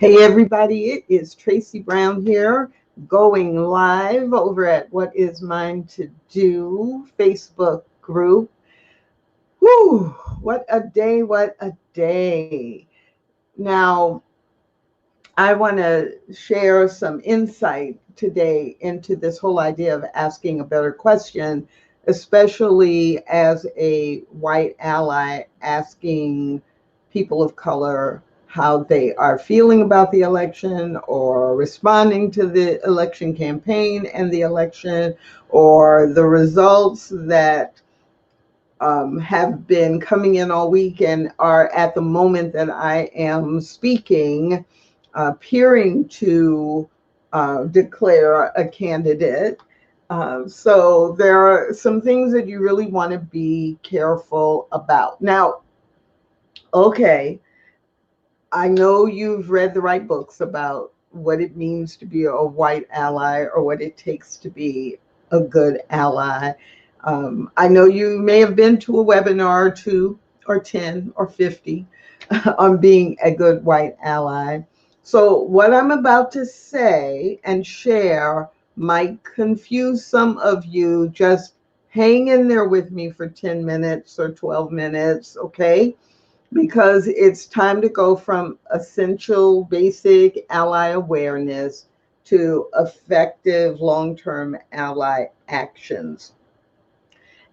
Hey everybody, it is Tracy Brown here, going live over at What Is Mine to Do Facebook group. Whew, what a day, what a day. Now, I want to share some insight today into this whole idea of asking a better question, especially as a white ally asking people of color how they are feeling about the election or responding to the election campaign and the election or the results that have been coming in all week and are at the moment that I am speaking, appearing to declare a candidate. So there are some things that you really want to be careful about. Now, okay, I know you've read the right books about what it means to be a white ally or what it takes to be a good ally. I know you may have been to a webinar or two or 10 or 50 on being a good white ally. So, what I'm about to say and share might confuse some of you. Just hang in there with me for 10 minutes or 12 minutes, okay? Because it's time to go from essential basic ally awareness to effective long-term ally actions.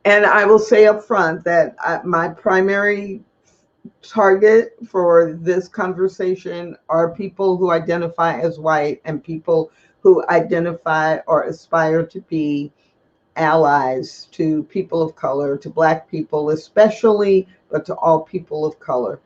And I will say up front that my primary target for this conversation are people who identify as white and people who identify or aspire to be allies to people of color, to Black people especially, but to all people of color.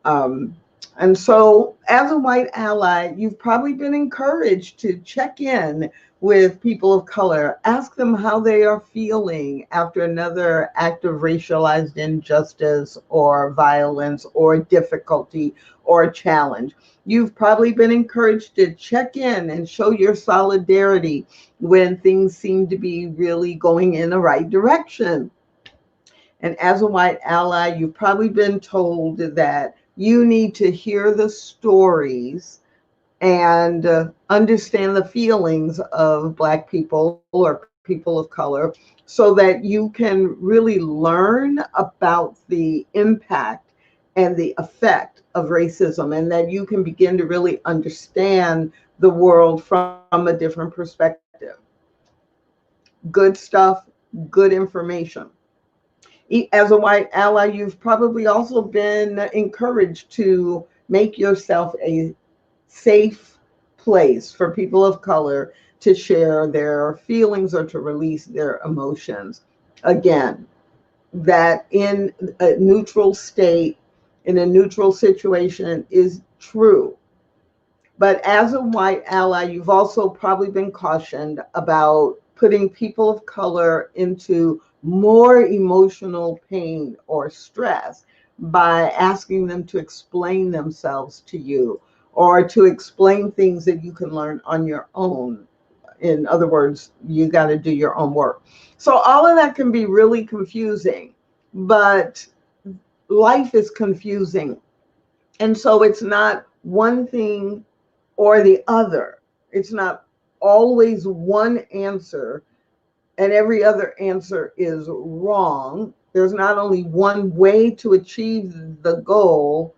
Um, and so, as a white ally, you've probably been encouraged to check in with people of color, ask them how they are feeling after another act of racialized injustice or violence or difficulty or challenge. You've probably been encouraged to check in and show your solidarity when things seem to be really going in the right direction. And as a white ally, you've probably been told that you need to hear the stories and understand the feelings of Black people or people of color so that you can really learn about the impact and the effect of racism, and that you can begin to really understand the world from a different perspective. Good stuff, good information. As a white ally, you've probably also been encouraged to make yourself a safe place for people of color to share their feelings or to release their emotions. Again, that in a neutral state, in a neutral situation is true. But as a white ally, you've also probably been cautioned about putting people of color into more emotional pain or stress by asking them to explain themselves to you or to explain things that you can learn on your own. In other words, you got to do your own work. So, all of that can be really confusing, but life is confusing. And so, it's not one thing or the other. It's not always one answer and every other answer is wrong. There's not only one way to achieve the goal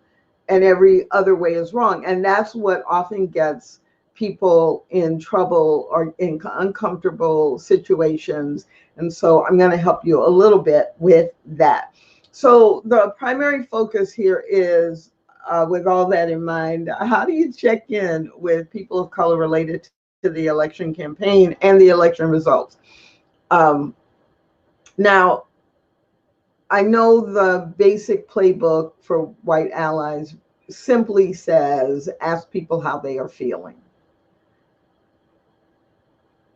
and every other way is wrong. And that's what often gets people in trouble or in uncomfortable situations. And so I'm going to help you a little bit with that. So the primary focus here is, with all that in mind, how do you check in with people of color related to the election campaign and the election results? Um, Now, I know the basic playbook for white allies simply says ask people how they are feeling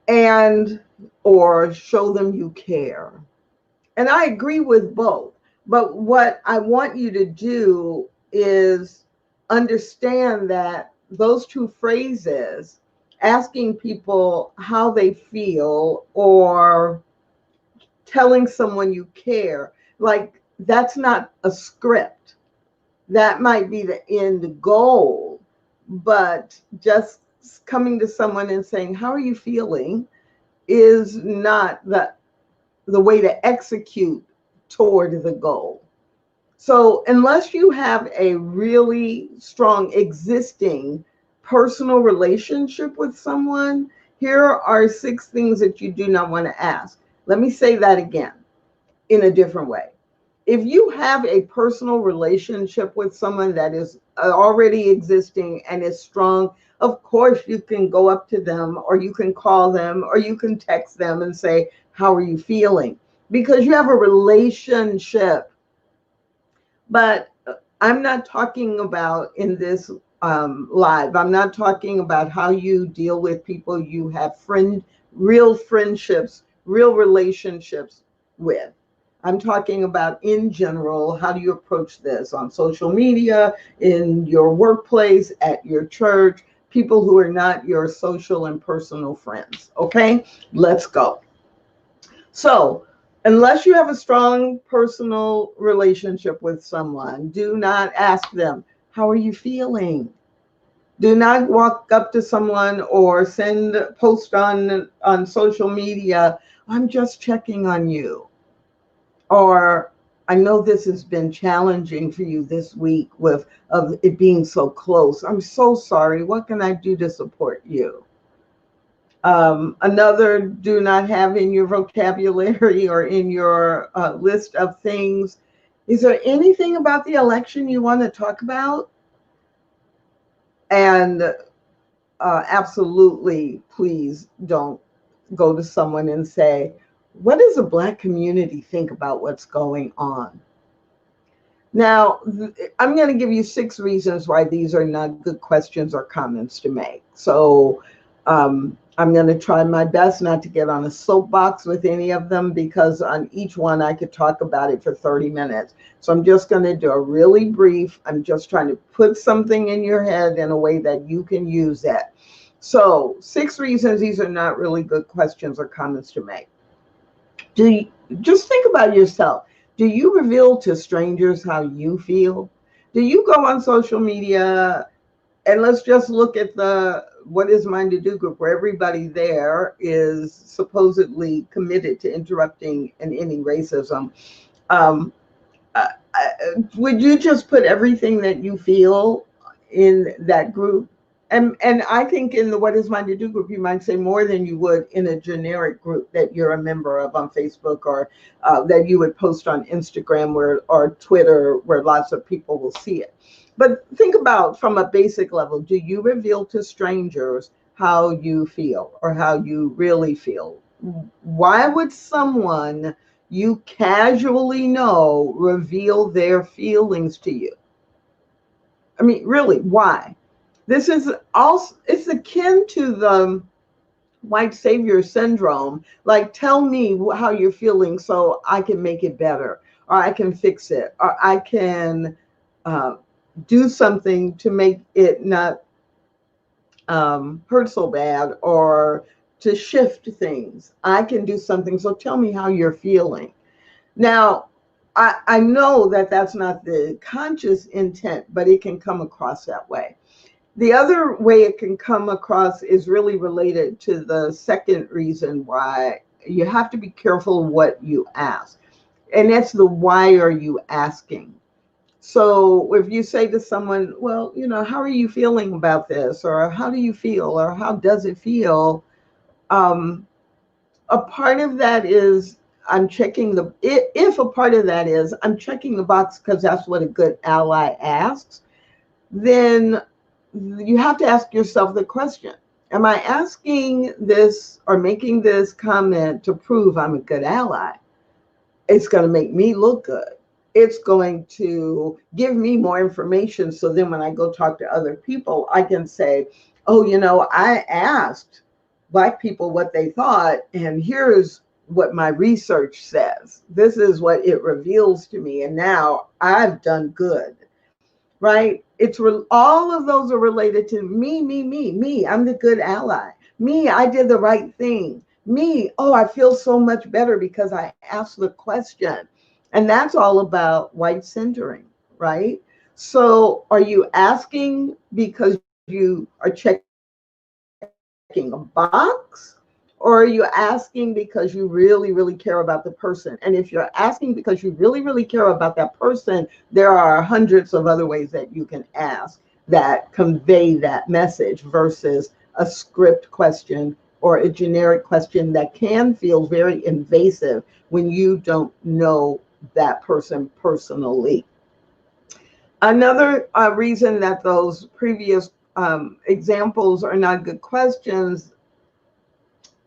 and or show them you care. And I agree with both. But what I want you to do is understand that those two phrases, asking people how they feel or telling someone you care, like that's not a script. That might be the end goal, but just coming to someone and saying, how are you feeling, is not the way to execute toward the goal. So unless you have a really strong existing personal relationship with someone, here are 6 things that you do not want to ask. Let me say that again in a different way. If you have a personal relationship with someone that is already existing and is strong, of course you can go up to them, or you can call them, or you can text them and say, how are you feeling? Because you have a relationship. But I'm not talking about in this live, I'm not talking about how you deal with people you have real friendships, real relationships with. I'm talking about in general, how do you approach this on social media, in your workplace, at your church, people who are not your social and personal friends. Okay, let's go. So, unless you have a strong personal relationship with someone, do not ask them, how are you feeling? Do not walk up to someone or send post on social media, I'm just checking on you. Or I know this has been challenging for you this week with of it being so close. I'm so sorry. What can I do to support you? Another do not have in your vocabulary or in your list of things. Is there anything about the election you want to talk about? And absolutely, please don't go to someone and say, what does the Black community think about what's going on? Now, I'm going to give you 6 reasons why these are not good questions or comments to make. So I'm going to try my best not to get on a soapbox with any of them, because on each one I could talk about it for 30 minutes. So I'm just going to do a really brief. I'm just trying to put something in your head in a way that you can use it. So 6 reasons these are not really good questions or comments to make. Do you, just think about yourself. Do you reveal to strangers how you feel? Do you go on social media, and let's just look at the What Is Mine to Do group, where everybody there is supposedly committed to interrupting and ending racism. Um, would you just put everything that you feel in that group? And I think in the What Is Mine to Do group, you might say more than you would in a generic group that you're a member of on Facebook, or that you would post on Instagram or Twitter, where lots of people will see it. But think about, from a basic level, do you reveal to strangers how you feel or how you really feel? Why would someone you casually know reveal their feelings to you? I mean, really, why? This is also, it's akin to the white savior syndrome. Like, tell me how you're feeling so I can make it better, or I can fix it, or I can uh, do something to make it not hurt so bad, or to shift things. I can do something. So tell me how you're feeling. Now, I know that that's not the conscious intent, but it can come across that way. The other way it can come across is really related to the second reason why you have to be careful what you ask. And that's the why are you asking? So if you say to someone, well, how are you feeling about this? Or how do you feel? Or how does it feel? Um, a part of that is I'm checking if a part of that is I'm checking the box because that's what a good ally asks, then you have to ask yourself the question, am I asking this or making this comment to prove I'm a good ally? It's going to make me look good. It's going to give me more information. So then when I go talk to other people, I can say, oh, I asked Black people what they thought, and here's what my research says. This is what it reveals to me. And now I've done good, right? All of those are related to me. I'm the good ally. Me, I did the right thing. Me, oh, I feel so much better because I asked the question. And that's all about white centering, right? So are you asking because you are checking a box, or are you asking because you really, really care about the person? And if you're asking because you really, really care about that person, there are hundreds of other ways that you can ask that convey that message versus a script question or a generic question that can feel very invasive when you don't know that person personally. Another reason that those previous examples are not good questions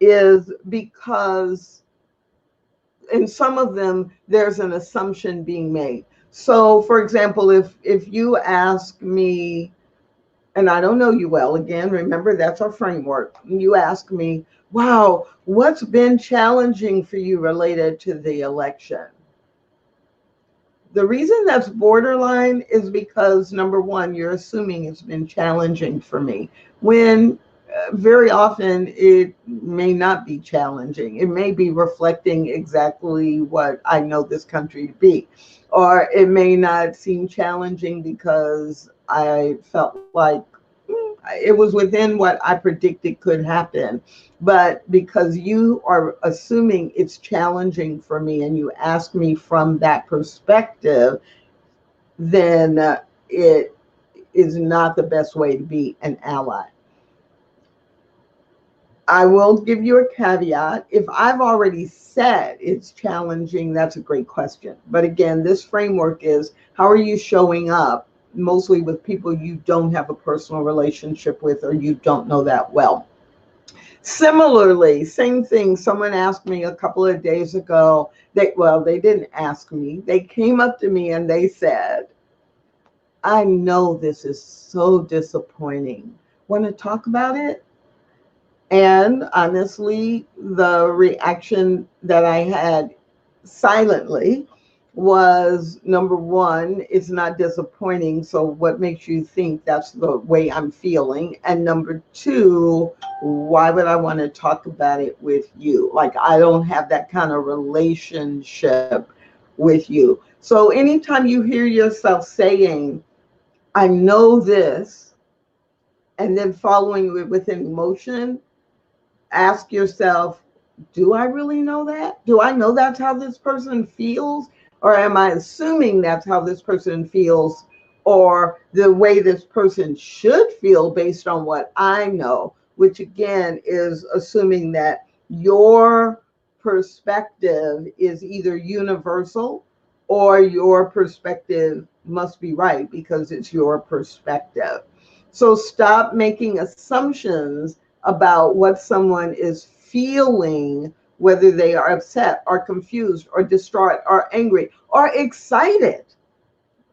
is because in some of them there's an assumption being made. So for example, if you ask me, and I don't know you well, again, remember that's our framework, you ask me, wow, what's been challenging for you related to the election? The reason that's borderline is because, number one, you're assuming it's been challenging for me, when very often it may not be challenging. It may be reflecting exactly what I know this country to be. Or it may not seem challenging because I felt like it was within what I predicted could happen. But because you are assuming it's challenging for me and you ask me from that perspective, then it is not the best way to be an ally. I will give you a caveat. If I've already said it's challenging, that's a great question. But again, this framework is, how are you showing up, mostly with people you don't have a personal relationship with or you don't know that well. Similarly, same thing. Someone asked me a couple of days ago, they didn't ask me. They came up to me and they said, I know this is so disappointing. Want to talk about it? And honestly, the reaction that I had silently was, number one, it's not disappointing. So what makes you think that's the way I'm feeling? And number two, why would I want to talk about it with you? Like, I don't have that kind of relationship with you. So anytime you hear yourself saying, I know this, and then following it with an emotion, ask yourself, do I really know that? Do I know that's how this person feels? Or am I assuming that's how this person feels, or the way this person should feel based on what I know, which again is assuming that your perspective is either universal or your perspective must be right because it's your perspective. So stop making assumptions about what someone is feeling, whether they are upset or confused or distraught or angry or excited,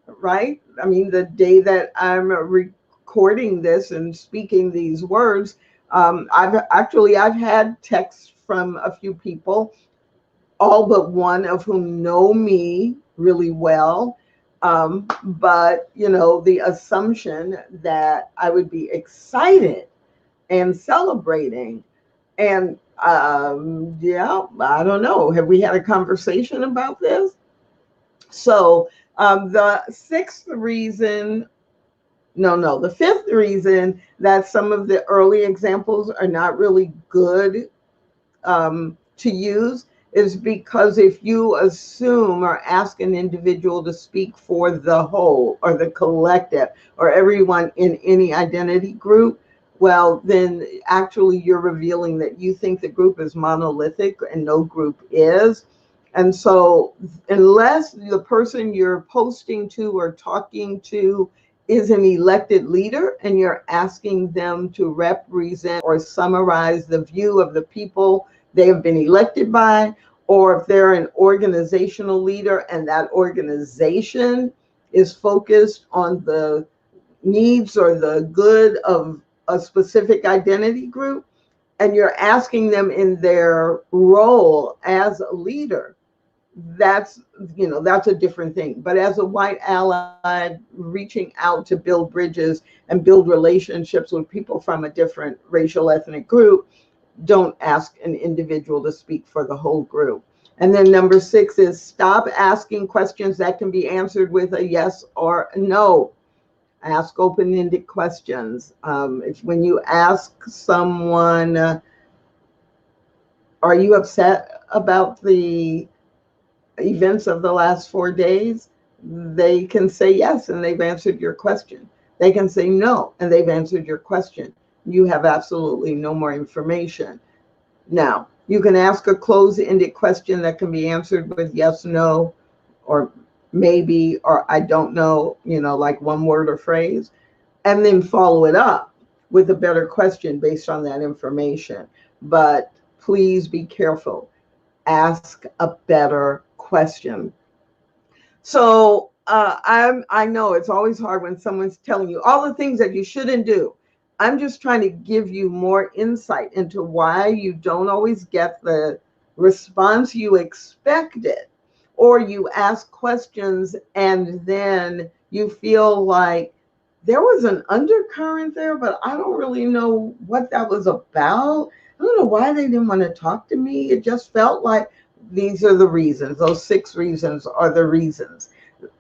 right? I mean, the day that I'm recording this and speaking these words, I've had texts from a few people, all but one of whom know me really well. But the assumption that I would be excited and celebrating. And yeah, I don't know. Have we had a conversation about this? So the sixth reason, no, the fifth reason that some of the early examples are not really good to use is because if you assume or ask an individual to speak for the whole or the collective or everyone in any identity group, well, then actually you're revealing that you think the group is monolithic and no group is. And so unless the person you're posting to or talking to is an elected leader and you're asking them to represent or summarize the view of the people they have been elected by, or if they're an organizational leader and that organization is focused on the needs or the good of a specific identity group, and you're asking them in their role as a leader, that's a different thing. But as a white ally reaching out to build bridges and build relationships with people from a different racial ethnic group, don't ask an individual to speak for the whole group. And then number 6 is stop asking questions that can be answered with a yes or a no. Ask open-ended questions. When you ask someone, are you upset about the events of the last 4 days? They can say yes, and they've answered your question. They can say no, and they've answered your question. You have absolutely no more information. Now, you can ask a closed-ended question that can be answered with yes, no, or maybe, or I don't know, like one word or phrase, and then follow it up with a better question based on that information. But please be careful. Ask a better question. So I know it's always hard when someone's telling you all the things that you shouldn't do. I'm just trying to give you more insight into why you don't always get the response you expected, or you ask questions and then you feel like there was an undercurrent there, but I don't really know what that was about. I don't know why they didn't want to talk to me. It just felt like these are the reasons. Those 6 reasons are the reasons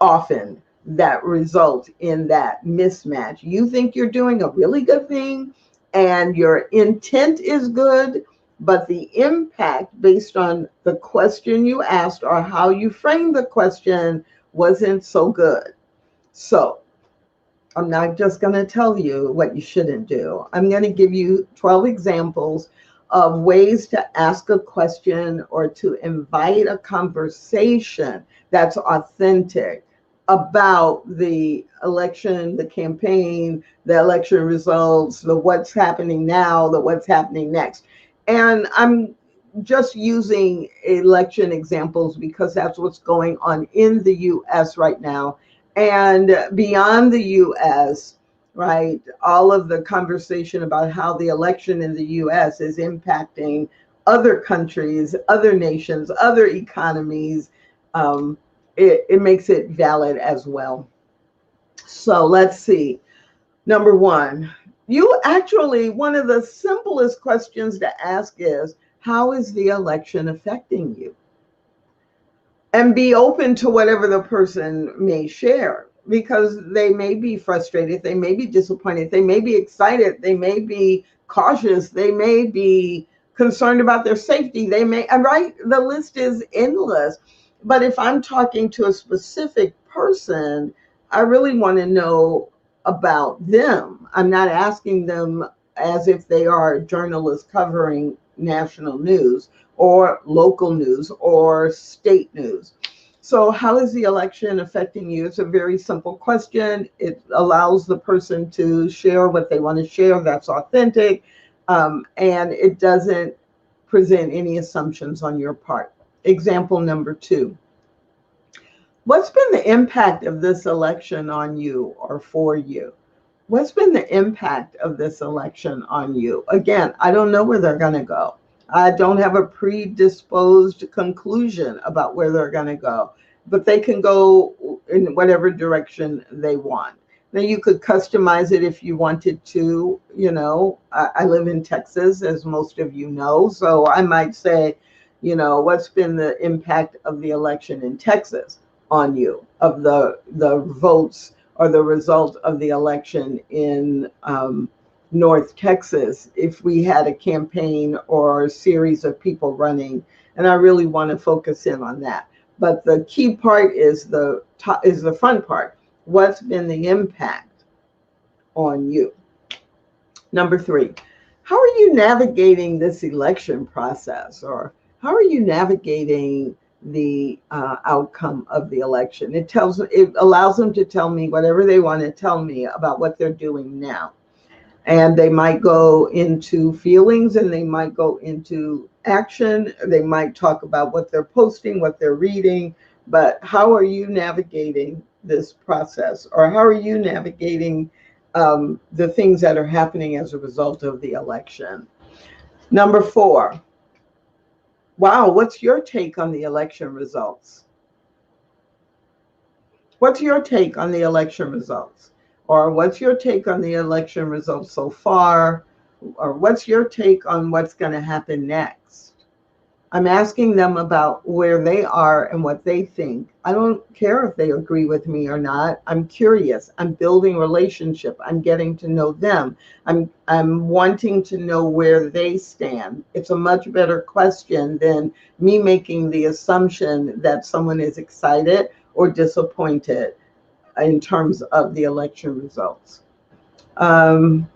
often that result in that mismatch. You think you're doing a really good thing and your intent is good, but the impact based on the question you asked or how you framed the question wasn't so good. So I'm not just going to tell you what you shouldn't do. I'm going to give you 12 examples of ways to ask a question or to invite a conversation that's authentic about the election, the campaign, the election results, the what's happening now, the what's happening next. And I'm just using election examples because that's what's going on in the US right now. And beyond the US, right, all of the conversation about how the election in the US is impacting other countries, other nations, other economies, it makes it valid as well. So let's see. Number one, one of the simplest questions to ask is, how is the election affecting you? And be open to whatever the person may share, because they may be frustrated, they may be disappointed, they may be excited, they may be cautious, they may be concerned about their safety, right? The list is endless. But if I'm talking to a specific person, I really want to know about them. I'm not asking them as if they are journalists covering national news or local news or state news. So how is the election affecting you? It's a very simple question. It allows the person to share what they want to share. That's authentic. And it doesn't present any assumptions on your part. Example number 2. What's been the impact of this election on you or for you? What's been the impact of this election on you? Again, I don't know where they're going to go. I don't have a predisposed conclusion about where they're going to go, but they can go in whatever direction they want. Now, you could customize it if you wanted to. I live in Texas, as most of you know, so I might say, what's been the impact of the election in Texas on you, of the votes or the result of the election in North Texas, if we had a campaign or a series of people running. And I really want to focus in on that. But the key part is the front part. What's been the impact on you? Number 3, how are you navigating this election process, or how are you navigating the outcome of the election? It allows them to tell me whatever they want to tell me about what they're doing now. And they might go into feelings, and they might go into action. They might talk about what they're posting, what they're reading. But how are you navigating this process? Or how are you navigating the things that are happening as a result of the election? Number 4, wow, what's your take on the election results? What's your take on the election results? Or what's your take on the election results so far? Or what's your take on what's going to happen next? I'm asking them about where they are and what they think. I don't care if they agree with me or not. I'm curious. I'm building relationship. I'm getting to know them. I'm wanting to know where they stand. It's a much better question than me making the assumption that someone is excited or disappointed in terms of the election results. Um,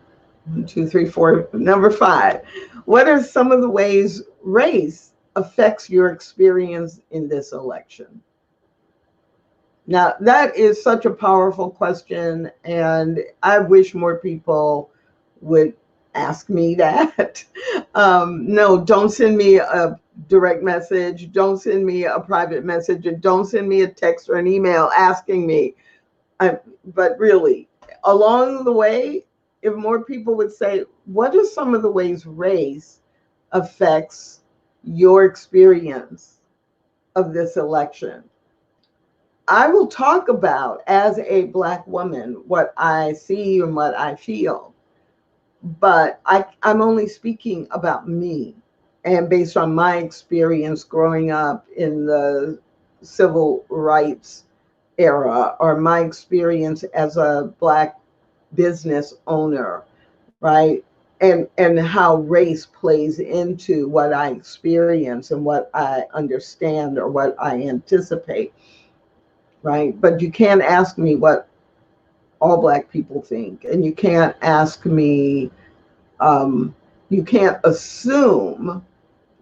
1, 2, 3, 4. Number 5. What are some of the ways race affects your experience in this election? Now, that is such a powerful question, and I wish more people would ask me that. No, don't send me a direct message. Don't send me a private message, and don't send me a text or an email asking me. But really, along the way, if more people would say, what are some of the ways race affects your experience of this election? I will talk about, as a Black woman, what I see and what I feel, but I'm only speaking about me and based on my experience growing up in the civil rights era, or my experience as a Black business owner, right? And how race plays into what I experience and what I understand or what I anticipate, right? But you can't ask me what all Black people think, and you can't ask me, you can't assume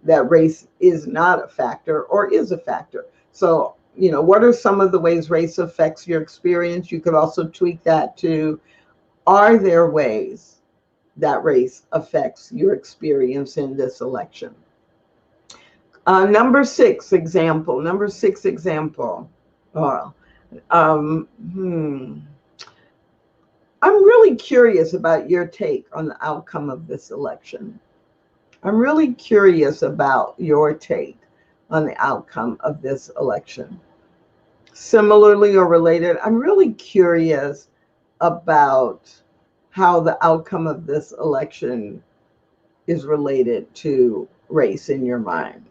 that race is not a factor or is a factor. So, what are some of the ways race affects your experience? You could also tweak that to, are there ways that race affects your experience in this election? Number six example. Oh, um, hmm. I'm really curious about your take on the outcome of this election. I'm really curious about your take on the outcome of this election. Similarly or related, I'm really curious about how the outcome of this election is related to race in your mind.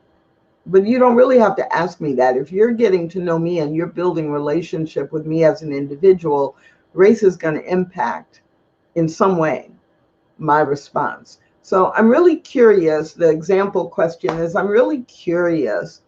But you don't really have to ask me that. If you're getting to know me and you're building relationship with me as an individual, race is going to impact in some way my response. So I'm really curious. The example question is, I'm really curious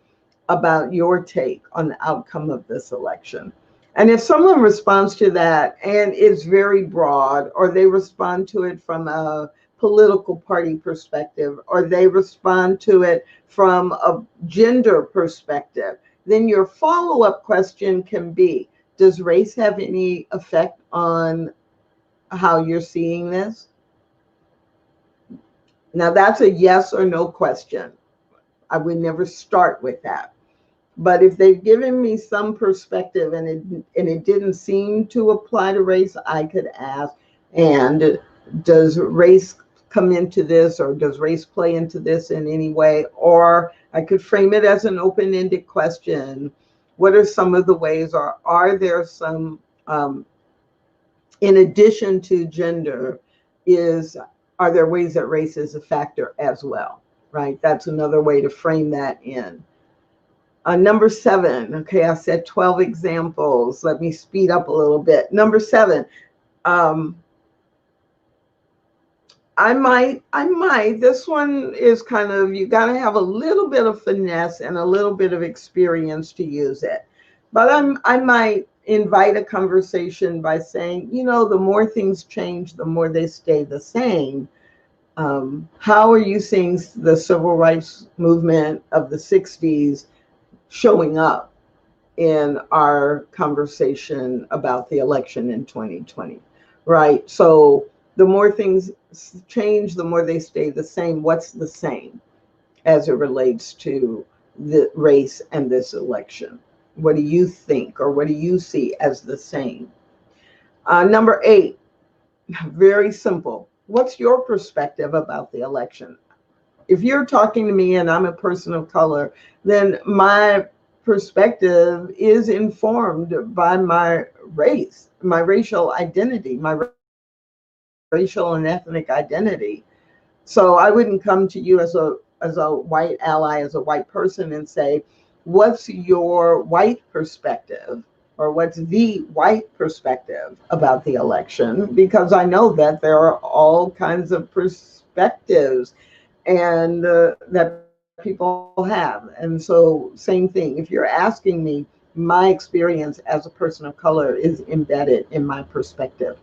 about your take on the outcome of this election. And if someone responds to that and it's very broad, or they respond to it from a political party perspective, or they respond to it from a gender perspective, then your follow-up question can be, does race have any effect on how you're seeing this? Now, that's a yes or no question. I would never start with that. But if they've given me some perspective and it didn't seem to apply to race, I could ask, and does race come into this, or does race play into this in any way? Or I could frame it as an open-ended question. What are some of the ways, or are there some, in addition to gender, are there ways that race is a factor as well, right? That's another way to frame that in. Number 7, okay, I said 12 examples. Let me speed up a little bit. Number 7, I might, this one is kind of, you got to have a little bit of finesse and a little bit of experience to use it. But I might invite a conversation by saying, the more things change, the more they stay the same. How are you seeing the civil rights movement of the 60s showing up in our conversation about the election in 2020, right? So the more things change, the more they stay the same. What's the same as it relates to the race and this election? What do you think, or what do you see as the same? Number 8, very simple. What's your perspective about the election? If you're talking to me and I'm a person of color, then my perspective is informed by my race, my racial identity, my racial and ethnic identity. So I wouldn't come to you as a as a white ally, as a white person, and say, what's your white perspective, or what's the white perspective about the election? Because I know that there are all kinds of perspectives and that people have. And so, same thing. If you're asking me, my experience as a person of color is embedded in my perspective.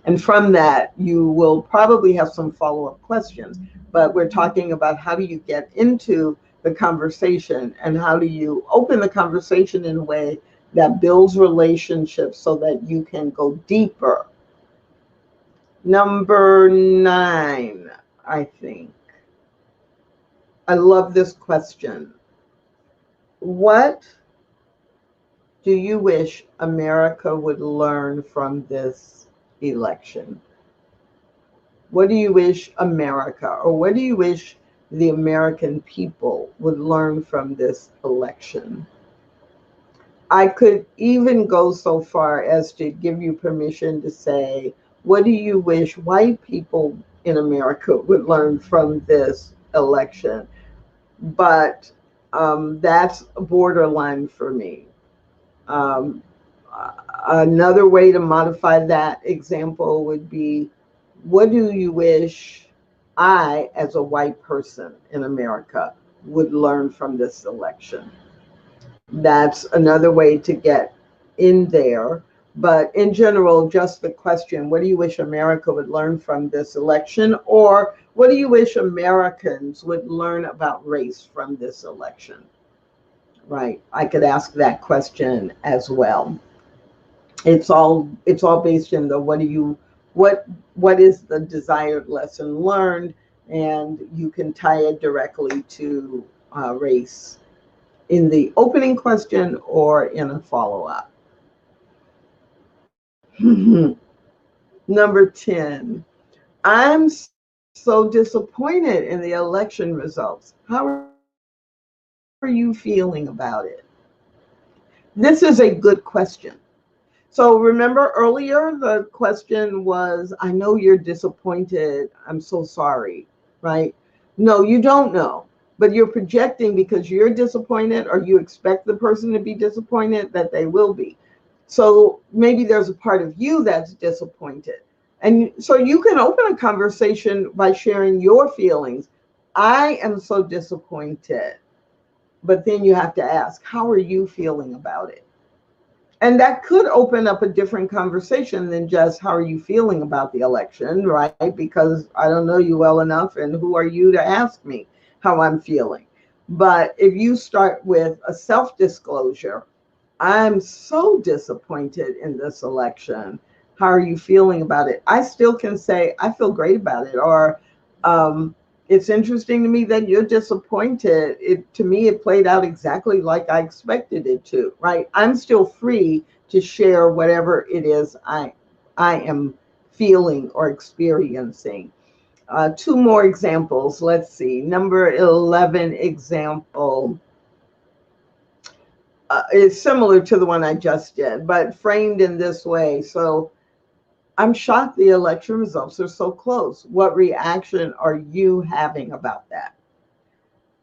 And from that, you will probably have some follow-up questions. But we're talking about how do you get into the conversation and how do you open the conversation in a way that builds relationships so that you can go deeper. Number 9, I think. I love this question. What do you wish America would learn from this election? What do you wish America, or what do you wish the American people would learn from this election? I could even go so far as to give you permission to say, what do you wish white people in America would learn from this election? But that's borderline for me. Um, Another way to modify that example would be, what do you wish I, as a white person in America, would learn from this election? That's another way to get in there. But in general, just the question, what do you wish America would learn from this election? Or what do you wish Americans would learn about race from this election? Right. I could ask that question as well. It's all based in the what is the desired lesson learned, and you can tie it directly to race in the opening question or in a follow-up. Number 10, I'm so disappointed in the election results. How are you feeling about it? This is a good question. So remember earlier, the question was, I know you're disappointed. I'm so sorry, right? No, you don't know, but you're projecting because you're disappointed or you expect the person to be disappointed that they will be. So maybe there's a part of you that's disappointed. And so you can open a conversation by sharing your feelings. I am so disappointed. But then you have to ask, how are you feeling about it? And that could open up a different conversation than just how are you feeling about the election, right? Because I don't know you well enough, and who are you to ask me how I'm feeling? But if you start with a self-disclosure, I'm so disappointed in this election. How are you feeling about it? I still can say, I feel great about it. Or um, it's interesting to me that you're disappointed. To me, it played out exactly like I expected it to, right? I'm still free to share whatever it is I am feeling or experiencing. Two more examples. Let's see. Number 11 example is similar to the one I just did, but framed in this way. So I'm shocked the election results are so close. What reaction are you having about that?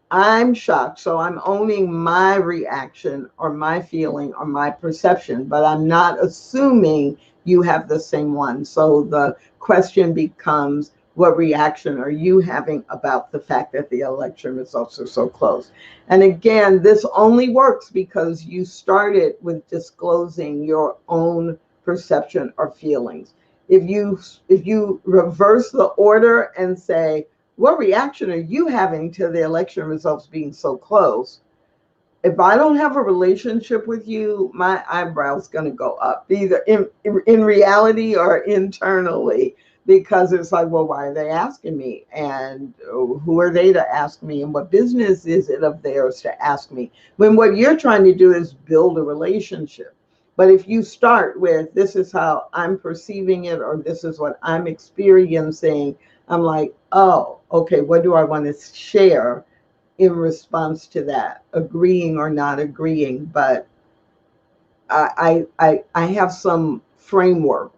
I'm shocked. So I'm owning my reaction or my feeling or my perception, but I'm not assuming you have the same one. So the question becomes, what reaction are you having about the fact that the election results are so close? And again, this only works because you started with disclosing your own perception or feelings. If you reverse the order and say, what reaction are you having to the election results being so close? If I don't have a relationship with you, my eyebrows going to go up, either in reality or internally, because it's like, well, why are they asking me? And who are they to ask me? And what business is it of theirs to ask me? When what you're trying to do is build a relationship. But if you start with, this is how I'm perceiving it, or this is what I'm experiencing, I'm like, oh, okay, what do I want to share in response to that, agreeing or not agreeing? But I have some framework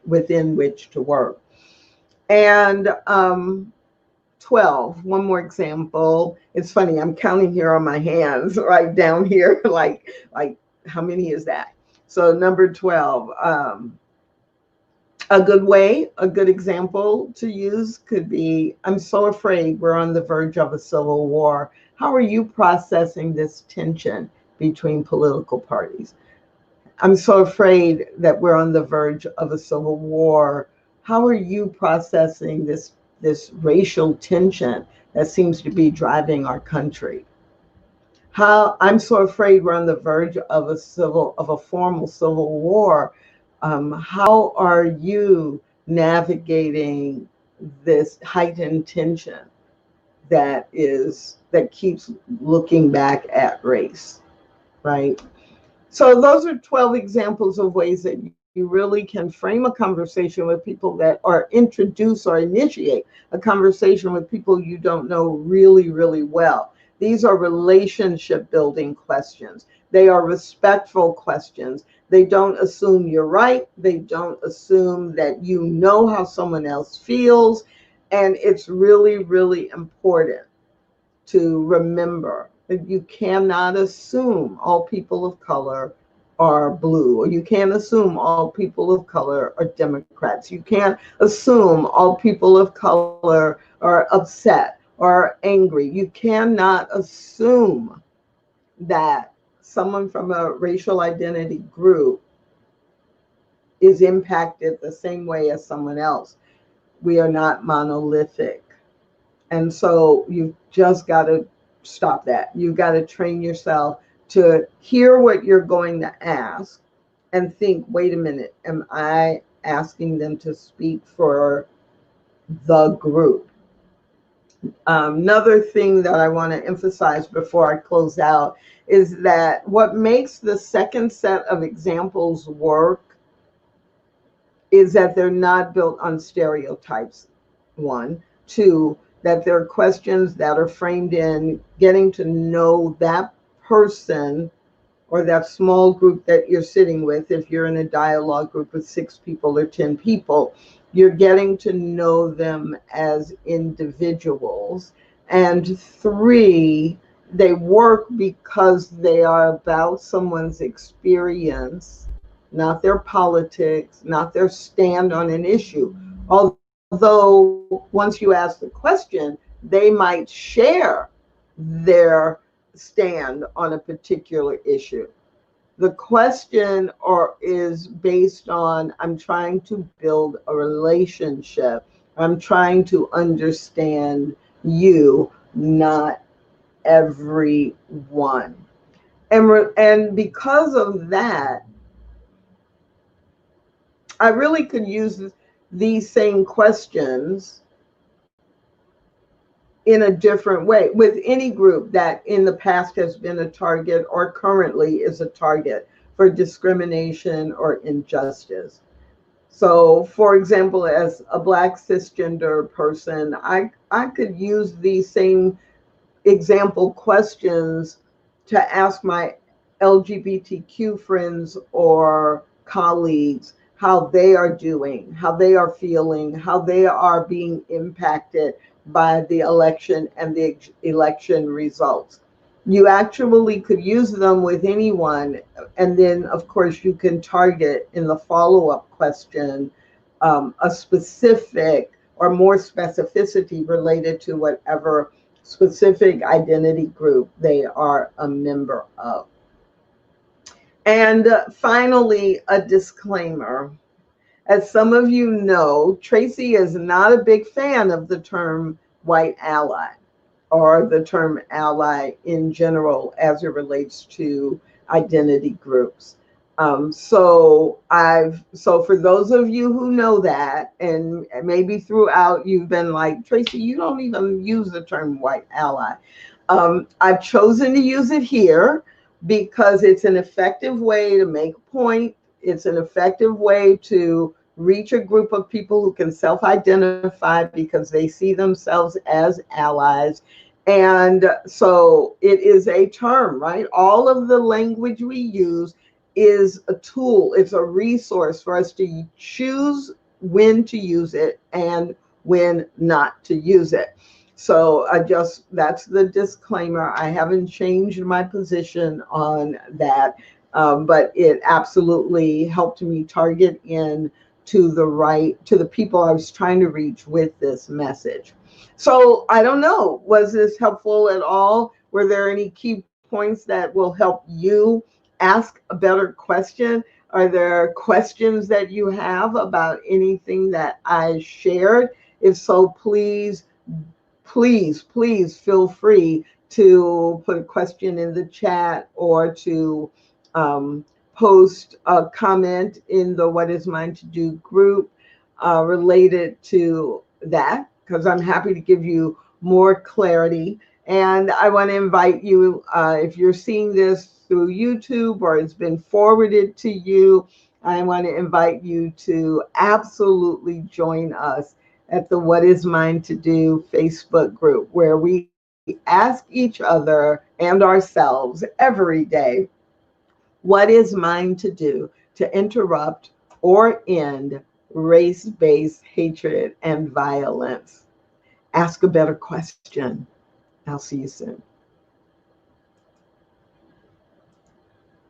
within which to work. And 12. One more example. It's funny, I'm counting here on my hands right down here, like how many is that? So number 12. A good example to use could be, I'm so afraid we're on the verge of a civil war. How are you processing this tension between political parties? I'm so afraid that we're on the verge of a civil war. How are you processing this racial tension that seems to be driving our country? How I'm so afraid we're on the verge of a formal civil war. How are you navigating this heightened tension that keeps looking back at race, right? So those are 12 examples of ways that you really can frame a conversation with people that, or introduce or initiate a conversation with people you don't know really, really well. These are relationship building questions. They are respectful questions. They don't assume you're right. They don't assume that you know how someone else feels. And it's really, really important to remember that you cannot assume all people of color are blue, or you can't assume all people of color are Democrats. You can't assume all people of color are upset or angry. You cannot assume that someone from a racial identity group is impacted the same way as someone else. We are not monolithic. And so you've just got to stop that. You've got to train yourself to hear what you're going to ask and think, wait a minute, am I asking them to speak for the group? Another thing that I want to emphasize before I close out is that what makes the second set of examples work is that they're not built on stereotypes, one. Two, that they're questions that are framed in getting to know that person or that small group that you're sitting with. If you're in a dialogue group with 6 people or 10 people, you're getting to know them as individuals. And 3, they work because they are about someone's experience, not their politics, not their stand on an issue. Although once you ask the question, they might share their stand on a particular issue. The question is based on, I'm trying to build a relationship. I'm trying to understand you, not everyone. And because of that, I really could use these same questions in a different way with any group that in the past has been a target or currently is a target for discrimination or injustice. So, for example, as a Black cisgender person, I could use these same example questions to ask my LGBTQ friends or colleagues how they are doing, how they are feeling, how they are being impacted by the election and the election results. You actually could use them with anyone. And then, of course, you can target in the follow-up question a specific or more specificity related to whatever specific identity group they are a member of. And finally, a disclaimer. As some of you know, Tracy is not a big fan of the term white ally or the term ally in general as it relates to identity groups. So for those of you who know that, and maybe throughout you've been like, Tracy, you don't even use the term white ally. I've chosen to use it here because it's an effective way to make a point. It's an effective way to reach a group of people who can self-identify because they see themselves as allies. And so it is a term, right? All of the language we use is a tool. It's a resource for us to choose when to use it and when not to use it. So that's the disclaimer. I haven't changed my position on that, but it absolutely helped me target in to the people I was trying to reach with this message. So I don't know, was this helpful at all? Were there any key points that will help you ask a better question? Are there questions that you have about anything that I shared? If so, please feel free to put a question in the chat or to um, post a comment in the What Is Mine to Do group related to that, because I'm happy to give you more clarity. And I want to invite you, if you're seeing this through YouTube or it's been forwarded to you, I want to invite you to absolutely join us at the What Is Mine to Do Facebook group, where we ask each other and ourselves every day, what is mine to do to interrupt or end race-based hatred and violence? Ask a better question. I'll see you soon.